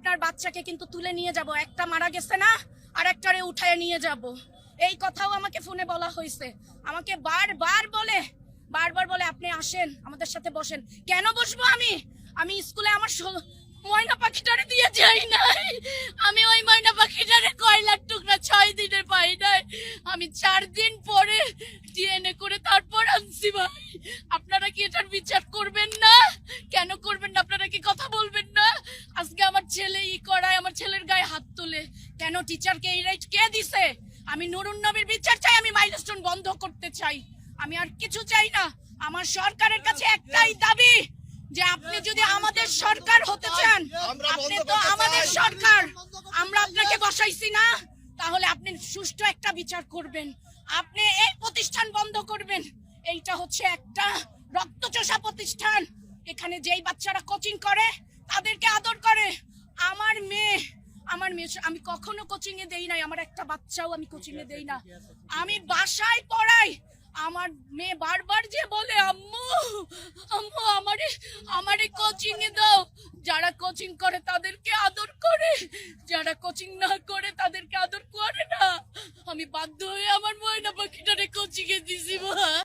আপনার বাচ্চাকে কিন্তু তুলে নিয়ে যাব, একটা মারা গেছে না, আর একটারে উঠায় নিয়ে যাব, এই কথাও আমাকে ফোনে বলা হয়েছে। আমাকে বারবার বলে আপনি আসেন আমাদের সাথে বসেন। কেন বসবো? আমি স্কুলে আমার ময়না পাখিটারে দিয়ে যাই নাই। আমি ওই ময়না পাখিটারে কয়লার টুকরা 6 দিনের পাই নাই। আমি 4 দিন পরে ডিএনএ করে তারপর আনছি ভাই। আপনারা কি এটার বিচার করবেন না? কেন করবেন না? আপনারা কি কথা বলবেন না? আজকে আমার ছেলে করায়, আমার ছেলের গায়ে হাত তোলে কেন? টিচারকে এই রাইট কে দিছে? আমি নুরুন নবীর বিচার চাই, আমি মাইলস্টোন বন্ধ করতে চাই, আমি আর কিছু চাই না। আমার সরকারের কাছে একটাই দাবি, যে আপনি যদি আমাদের সরকার হতে চান, আপনি তো আমাদের সরকার, আমরা আপনাকে বসাইছি না, তাহলে আপনি সুষ্ঠু একটা বিচার করবেন, আপনি এই প্রতিষ্ঠান বন্ধ করবেন। এইটা হচ্ছে একটা রক্তচোষা প্রতিষ্ঠান। এখানে যেই বাচ্চারা কোচিং করে তাদেরকে আদর করে। আমার মেয়ে আমি কখনো কোচিং এ দেই নাই, আমার একটা বাচ্চাও আমি কোচিং এ দেই না, আমি বাসায় পড়াই। আমার মেয়ে বারবার যে বলে আম্মু আম্মু আমারে কোচিং এ দাও। যারা কোচিং করে তাদেরকে আদর করে, যারা কোচিং না করে তাদেরকে আদর করে না। আমি বাধ্য হয়ে আমার ময়না পাখিটারে কোচিং এ দিছি মা।